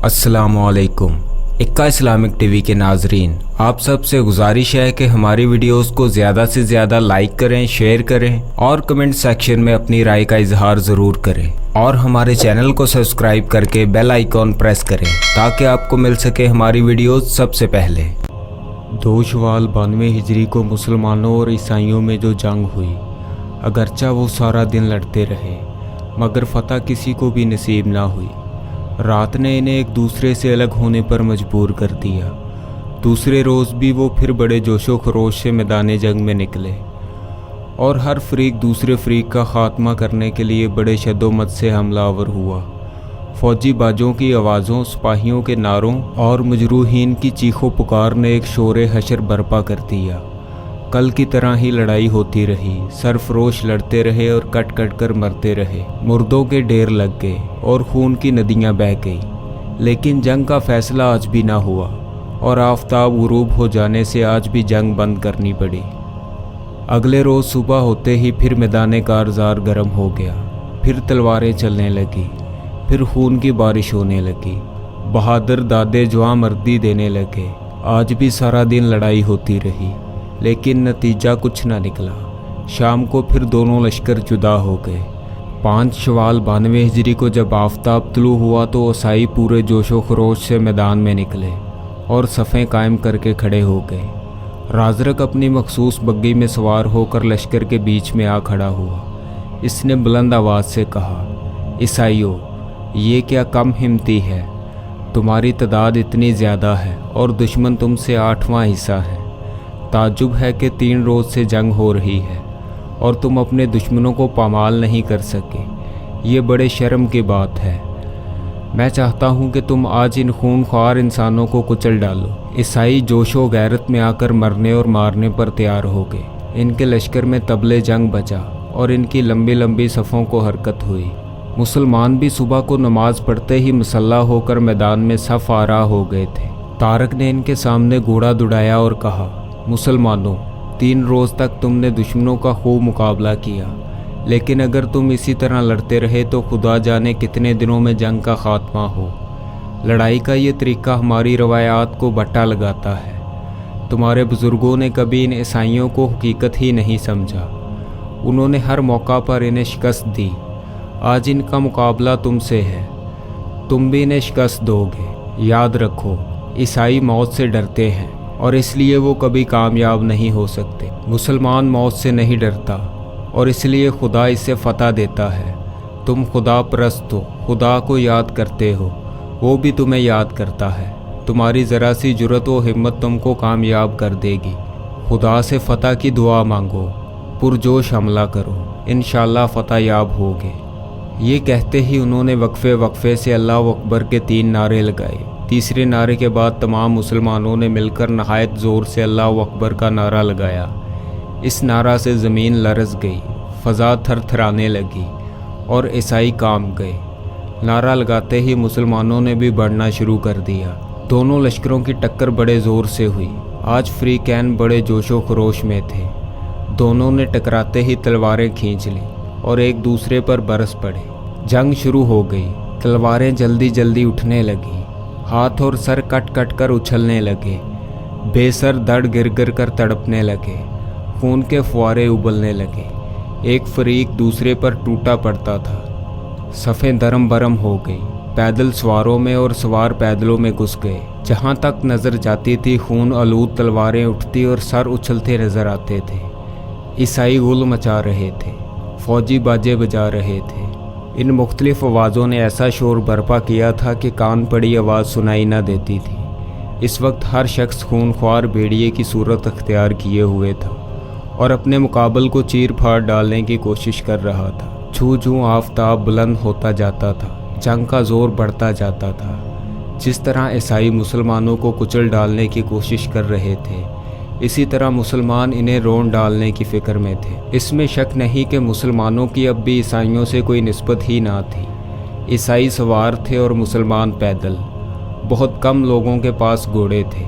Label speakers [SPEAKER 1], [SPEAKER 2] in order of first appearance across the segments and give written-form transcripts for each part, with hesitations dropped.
[SPEAKER 1] अस्सलाम वालेकुम। इक्का इस्लामिक टीवी के नाजरीन, आप सब से गुजारिश है कि हमारी वीडियोस को ज़्यादा से ज़्यादा लाइक करें, शेयर करें और कमेंट सेक्शन में अपनी राय का इजहार ज़रूर करें और हमारे चैनल को सब्सक्राइब करके बेल आइकॉन प्रेस करें ताकि आपको मिल सके हमारी वीडियोस सबसे पहले। 2 शवाल 92 हिजरी को मुसलमानों और ईसाइयों में जो जंग हुई, अगरचा वो सारा दिन लड़ते रहे मगर फतह किसी को भी नसीब ना हुई। रात ने इन्हें एक दूसरे से अलग होने पर मजबूर कर दिया। दूसरे रोज़ भी वो फिर बड़े जोशो खरोश से मैदान जंग में निकले और हर फरीक दूसरे फरीक का ख़ात्मा करने के लिए बड़े शद्दोमत से हमलावर हुआ। फ़ौजी बाजों की आवाज़ों, सिपाहियों के नारों और मजरूहीन की चीखों पुकार ने एक शोर हशर बर्पा कर दिया। कल की तरह ही लड़ाई होती रही, सरफरोश लड़ते रहे और कट कट कर मरते रहे। मुर्दों के ढेर लग गए और खून की नदियां बह गई, लेकिन जंग का फैसला आज भी ना हुआ और आफताब गुरूब हो जाने से आज भी जंग बंद करनी पड़ी। अगले रोज़ सुबह होते ही फिर मैदान कारज़ार गर्म हो गया, फिर तलवारें चलने लगी, फिर खून की बारिश होने लगी। बहादुर दादे जवां मर्दी देने लगे। आज भी सारा दिन लड़ाई होती रही, लेकिन नतीजा कुछ ना निकला। शाम को फिर दोनों लश्कर जुदा हो गए। 5 शवाल 92 हिजरी को जब आफताब तुलू हुआ तो ओसाई पूरे जोशो खरोश से मैदान में निकले और सफ़ें कायम करके खड़े हो गए। राजरक अपनी मखसूस बग्गी में सवार होकर लश्कर के बीच में आ खड़ा हुआ। इसने बुलंद आवाज़ से कहा, ईसाइयों, ये क्या कम हिम्मती है? तुम्हारी तादाद इतनी ज़्यादा है और दुश्मन तुमसे 8वां हिस्सा है। ताज्जुब है कि 3 रोज़ से जंग हो रही है और तुम अपने दुश्मनों को पामाल नहीं कर सके। ये बड़े शर्म की बात है। मैं चाहता हूँ कि तुम आज इन खूनख्वार इंसानों को कुचल डालो। ईसाई जोशो गैरत में आकर मरने और मारने पर तैयार हो गए। इनके लश्कर में तबले जंग बजा और इनकी लंबी लंबी सफ़ों को हरकत हुई। मुसलमान भी सुबह को नमाज पढ़ते ही मुसल्ला होकर मैदान में सफ़ आरा हो गए थे। तारक ने इनके सामने घोड़ा दुड़ाया और कहा, मुसलमानों, 3 रोज़ तक तुमने दुश्मनों का खूब मुकाबला किया, लेकिन अगर तुम इसी तरह लड़ते रहे तो खुदा जाने कितने दिनों में जंग का ख़ात्मा हो। लड़ाई का ये तरीक़ा हमारी रवायात को बट्टा लगाता है। तुम्हारे बुज़ुर्गों ने कभी इन ईसाइयों को हकीकत ही नहीं समझा। उन्होंने हर मौका पर इन्हें शिकस्त दी। आज इनका मुकाबला तुमसे है, तुम भी इन्हें शिकस्त दोगे। याद रखो, ईसाई मौत से डरते हैं और इसलिए वो कभी कामयाब नहीं हो सकते। मुसलमान मौत से नहीं डरता और इसलिए खुदा इसे फ़तह देता है। तुम खुदा परस्त हो, खुदा को याद करते हो, वो भी तुम्हें याद करता है। तुम्हारी ज़रा सी जुर्रत व हिम्मत तुमको कामयाब कर देगी। खुदा से फ़तह की दुआ मांगो, पुरजोश हमला करो, इंशाअल्लाह फ़तह याब होगे। ये कहते ही उन्होंने वक्फे वक्फे से अल्लाह अकबर के 3 नारे लगाए। तीसरे नारे के बाद तमाम मुसलमानों ने मिलकर नहायत ज़ोर से अल्लाह अकबर का नारा लगाया। इस नारा से ज़मीन लरज़ गई, फ़ज़ा थरथराने लगी और ईसाई कांप गए। नारा लगाते ही मुसलमानों ने भी बढ़ना शुरू कर दिया। दोनों लश्करों की टक्कर बड़े ज़ोर से हुई। आज फ़रीक़ैन बड़े जोशो खरोश में थे। दोनों ने टकराते ही तलवारें खींच लीं और एक दूसरे पर बरस पड़े। जंग शुरू हो गई। तलवारें जल्दी जल्दी उठने लगीं, हाथ और सर कट कट कर उछलने लगे, बेसर दड़ गिर गिर कर तड़पने लगे, खून के फुआरे उबलने लगे। एक फरीक दूसरे पर टूटा पड़ता था। सफ़ें दरम बरम हो गई। पैदल सवारों में और सवार पैदलों में घुस गए। जहाँ तक नज़र जाती थी खून आलूद तलवारें उठती और सर उछलते नज़र आते थे। ईसाई गुल मचा रहे थे, फ़ौजी बाजे बजा रहे थे। इन मुख्तलिफ़ आवाज़ों ने ऐसा शोर बर्पा किया था कि कान पड़ी आवाज़ सुनाई न देती थी। इस वक्त हर शख्स खूनख्वार भेड़िए की सूरत अख्तियार किए हुए था और अपने मुकाबल को चीर फाड़ डालने की कोशिश कर रहा था। छू छू आफताब बुलंद होता जाता था, जंग का ज़ोर बढ़ता जाता था। जिस तरह ईसाई मुसलमानों को कुचल डालने की कोशिश कर रहे थे, इसी तरह मुसलमान इन्हें रोन डालने की फ़िक्र में थे। इसमें शक नहीं कि मुसलमानों की अब भी ईसाइयों से कोई निस्बत ही ना थी। ईसाई सवार थे और मुसलमान पैदल। बहुत कम लोगों के पास घोड़े थे।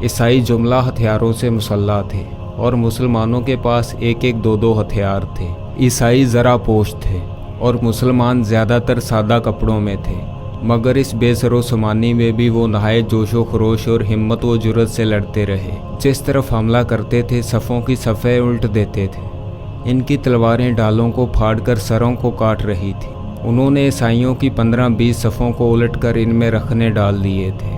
[SPEAKER 1] ईसाई जुमला हथियारों से मुसल्ला थे और मुसलमानों के पास 1-1, 2-2 हथियार थे। ईसाई ज़रा पोश थे और मुसलमान ज़्यादातर सादा कपड़ों में थे। मगर इस बेसरो समानी में भी वो नहाए जोशो खरोश और हिम्मत व जुर्रत से लड़ते रहे। जिस तरफ हमला करते थे सफ़ों की सफ़े उल्ट देते थे। इनकी तलवारें डालों को फाड़कर सरों को काट रही थी। उन्होंने ईसाइयों की 15-20 सफ़ों को उलटकर इनमें रखने डाल दिए थे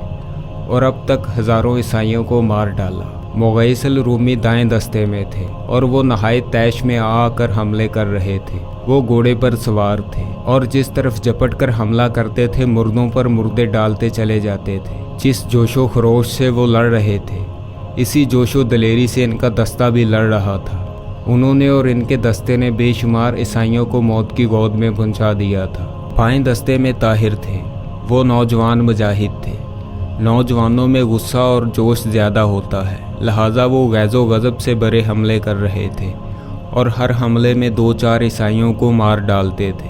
[SPEAKER 1] और अब तक हज़ारों ईसाइयों को मार डाला। मुग़ैसल रूमी दाएं दस्ते में थे और वो नहायत तैश में आकर हमले कर रहे थे। वो घोड़े पर सवार थे और जिस तरफ झपट कर हमला करते थे मुर्दों पर मुर्दे डालते चले जाते थे। जिस जोशो खरोश से वो लड़ रहे थे इसी जोशो दलेरी से इनका दस्ता भी लड़ रहा था। उन्होंने और इनके दस्ते ने बेशुमार ईसाइयों को मौत की गोद में पहुंचा दिया था। बाएं दस्ते में ताहिर थे। वो नौजवान मुजाहिद थे। नौजवानों में गुस्सा और जोश ज़्यादा होता है, लिहाजा वो गैज़ो गज़ब से बड़े हमले कर रहे थे और हर हमले में 2-4 ईसाइयों को मार डालते थे।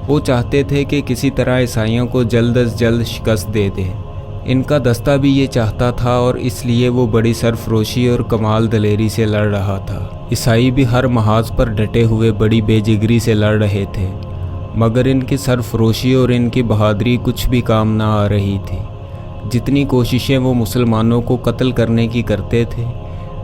[SPEAKER 1] वो चाहते थे कि किसी तरह ईसाइयों को जल्द अज जल्द शिकस्त दे दें। इनका दस्ता भी ये चाहता था और इसलिए वो बड़ी सरफरोशी और कमाल दलेरी से लड़ रहा था। ईसाई भी हर महाज पर डटे हुए बड़ी बेजिगरी से लड़ रहे थे, मगर इनकी सरफरोशी और इनकी बहादुरी कुछ भी काम ना आ रही थी। जितनी कोशिशें वो मुसलमानों को कत्ल करने की करते थे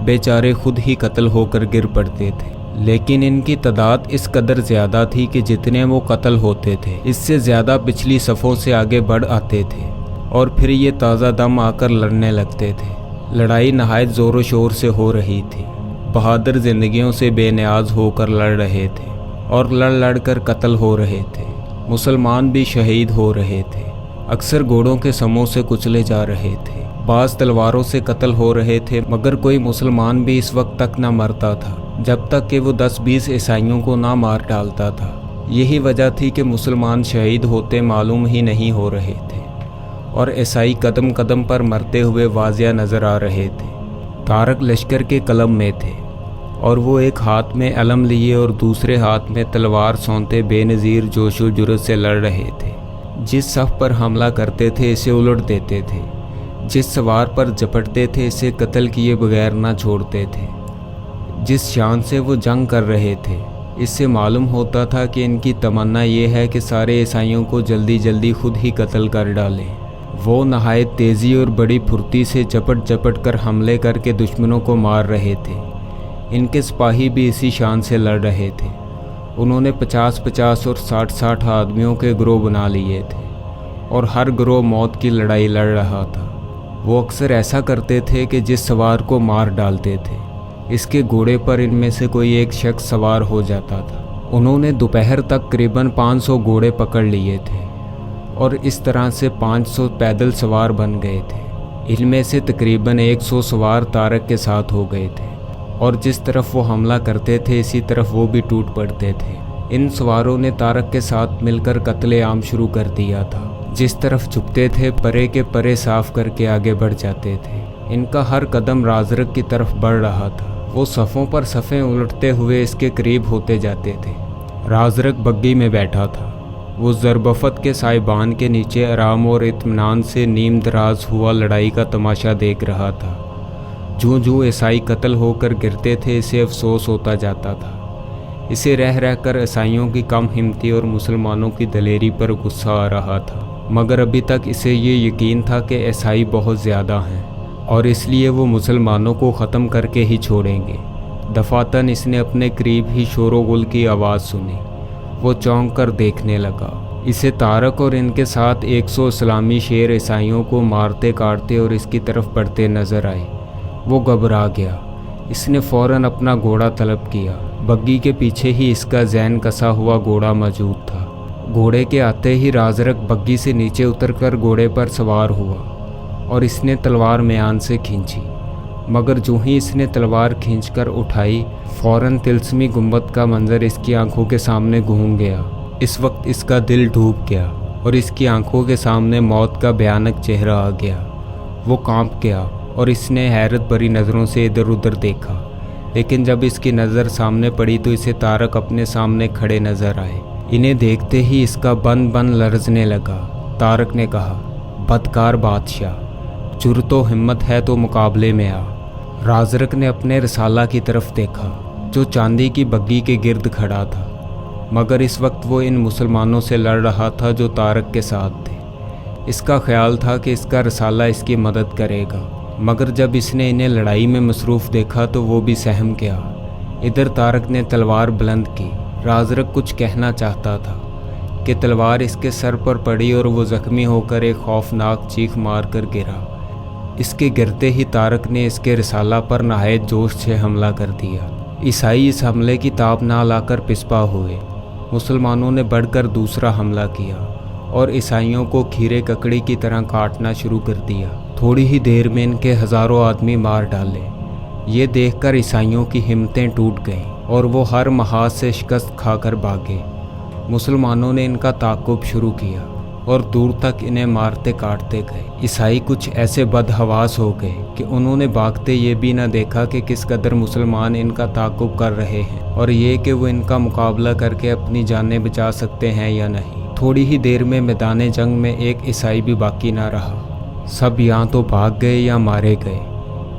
[SPEAKER 1] बेचारे खुद ही कत्ल होकर गिर पड़ते थे। लेकिन इनकी तादाद इस कदर ज़्यादा थी कि जितने वो कत्ल होते थे इससे ज़्यादा पिछली सफ़ों से आगे बढ़ आते थे और फिर ये ताज़ा दम आकर लड़ने लगते थे। लड़ाई नहायत ज़ोर शोर से हो रही थी। बहादुर ज़िंदगियों से बेनियाज होकर लड़ रहे थे और लड़ लड़ कर कत्ल हो रहे थे। मुसलमान भी शहीद हो रहे थे। अक्सर घोड़ों के समूह से कुचले जा रहे थे। बाज़ तलवारों से कत्ल हो रहे थे, मगर कोई मुसलमान भी इस वक्त तक न मरता था जब तक कि वो 10-20 ईसाइयों को ना मार डालता था। यही वजह थी कि मुसलमान शहीद होते मालूम ही नहीं हो रहे थे और ईसाई कदम कदम पर मरते हुए वाजिया नज़र आ रहे थे। तारक लश्कर के कलम में थे और वो एक हाथ में अलम लिए और दूसरे हाथ में तलवार सौंते बेनज़ीर जोशो जुर्रत से लड़ रहे थे। जिस सफ़ पर हमला करते थे इसे उलट देते थे, जिस सवार पर झपटते थे इसे कत्ल किए बगैर ना छोड़ते थे। जिस शान से वो जंग कर रहे थे इससे मालूम होता था कि इनकी तमन्ना ये है कि सारे ईसाइयों को जल्दी जल्दी खुद ही कत्ल कर डालें। वो नहायत तेज़ी और बड़ी फुर्ती से झपट झपट कर हमले करके दुश्मनों को मार रहे थे। इनके सिपाही भी इसी शान से लड़ रहे थे। उन्होंने 50-50 और 60-60 आदमियों के गिरोह बना लिए थे और हर गिरोह मौत की लड़ाई लड़ रहा था। वो अक्सर ऐसा करते थे कि जिस सवार को मार डालते थे इसके घोड़े पर इनमें से कोई एक शख्स सवार हो जाता था। उन्होंने दोपहर तक करीबन 500 घोड़े पकड़ लिए थे और इस तरह से 500 पैदल सवार बन गए थे। इनमें से तकरीबन 100 सवार तारक के साथ हो गए थे और जिस तरफ वो हमला करते थे इसी तरफ वो भी टूट पड़ते थे। इन सवारों ने तारक के साथ मिलकर कत्ले आम शुरू कर दिया था। जिस तरफ झुकते थे परे के परे साफ करके आगे बढ़ जाते थे। इनका हर कदम राजरक की तरफ बढ़ रहा था। वो सफ़ों पर सफ़ें उलटते हुए इसके करीब होते जाते थे। राजरक बग्गी में बैठा था। वो ज़रबफ़त के साइबान के नीचे आराम और इत्मीनान से नीम दराज हुआ लड़ाई का तमाशा देख रहा था। जूं जूं ईसाई कत्ल होकर गिरते थे इसे अफसोस होता जाता था। इसे रह रह कर ईसाइयों की कम हिम्मती और मुसलमानों की दलेरी पर गुस्सा आ रहा था, मगर अभी तक इसे ये यकीन था कि ईसाई बहुत ज़्यादा हैं और इसलिए वो मुसलमानों को ख़त्म करके ही छोड़ेंगे। दफातन इसने अपने करीब ही शोरोगुल की आवाज़ सुनी। वो चौंक कर देखने लगा। इसे तारक और इनके साथ 100 इस्लामी शेर ईसाइयों को मारते काटते और इसकी तरफ बढ़ते नज़र आए। वो घबरा गया। इसने फ़ौरन अपना घोड़ा तलब किया। बग्गी के पीछे ही इसका जैन कसा हुआ घोड़ा मौजूद था। घोड़े के आते ही राजरक बग्गी से नीचे उतरकर घोड़े पर सवार हुआ और इसने तलवार म्यान से खींची, मगर जो ही इसने तलवार खींचकर उठाई फ़ौरन तिलस्मी गुंबद का मंजर इसकी आंखों के सामने घूम गया। इस वक्त इसका दिल डूब गया और इसकी आंखों के सामने मौत का भयानक चेहरा आ गया। वो कांप गया और इसने हैरत भरी नज़रों से इधर उधर देखा, लेकिन जब इसकी नज़र सामने पड़ी तो इसे तारक अपने सामने खड़े नज़र आए। इन्हें देखते ही इसका बन बन लरजने लगा। तारक ने कहा, बदकार बादशाह, जुर्रत व हिम्मत है तो मुकाबले में आ। राजरक ने अपने रसाला की तरफ देखा जो चांदी की बग्गी के गिर्द खड़ा था, मगर इस वक्त वो इन मुसलमानों से लड़ रहा था जो तारक के साथ थे। اس کا خیال تھا کہ اس کا رسالہ اس کی مدد کرے گا، مگر جب اس نے انہیں لڑائی میں مصروف دیکھا تو وہ بھی سہم گیا۔ ادھر طارق نے تلوار بلند کی۔ رازرق کچھ کہنا چاہتا تھا کہ تلوار اس کے سر پر پڑی اور وہ زخمی ہو کر ایک خوفناک چیخ مار کر گرا۔ اس کے گرتے ہی طارق نے اس کے رسالہ پر نہایت جوش سے حملہ کر دیا۔ عیسائی اس حملے کی تاب نہ لا کر پسپا ہوئے۔ مسلمانوں نے بڑھ کر دوسرا حملہ کیا اور عیسائیوں کو کھیرے ککڑی کی طرح کاٹنا شروع کر دیا۔ تھوڑی ہی دیر میں ان کے ہزاروں آدمی مار ڈالے۔ یہ دیکھ کر عیسائیوں کی ہمتیں ٹوٹ گئیں اور وہ ہر محاذ سے شکست کھا کر بھاگے۔ مسلمانوں نے ان کا تعاقب شروع کیا اور دور تک انہیں مارتے کاٹتے گئے۔ عیسائی کچھ ایسے بدحواس ہو گئے کہ انہوں نے بھاگتے یہ بھی نہ دیکھا کہ کس قدر مسلمان ان کا تعاقب کر رہے ہیں اور یہ کہ وہ ان کا مقابلہ کر کے اپنی جانیں بچا سکتے ہیں یا نہیں۔ تھوڑی ہی دیر میں میدان جنگ میں ایک عیسائی بھی باقی نہ رہا۔ سب یہاں تو بھاگ گئے یا مارے گئے۔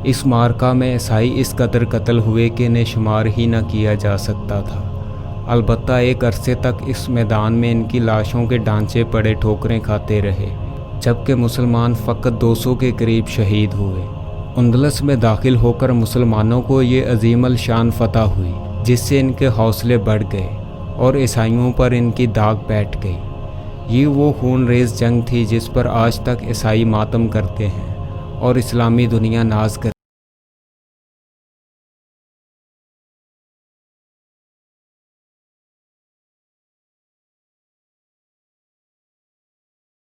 [SPEAKER 1] اس معرکہ میں عیسائی اس قدر قتل ہوئے کہ انہیں شمار ہی نہ کیا جا سکتا تھا۔ البتہ ایک عرصے تک اس میدان میں ان کی لاشوں کے ڈھانچے پڑے ٹھوکریں کھاتے رہے، جبکہ مسلمان فقط 200 کے قریب شہید ہوئے۔ اندلس میں داخل ہو کر مسلمانوں کو یہ عظیم الشان فتح ہوئی، جس سے ان کے حوصلے بڑھ گئے اور عیسائیوں پر ان کی داغ بیٹھ گئی۔ یہ وہ خون ریز جنگ تھی جس پر آج تک عیسائی ماتم کرتے ہیں اور اسلامی دنیا ناز کرتی ہے۔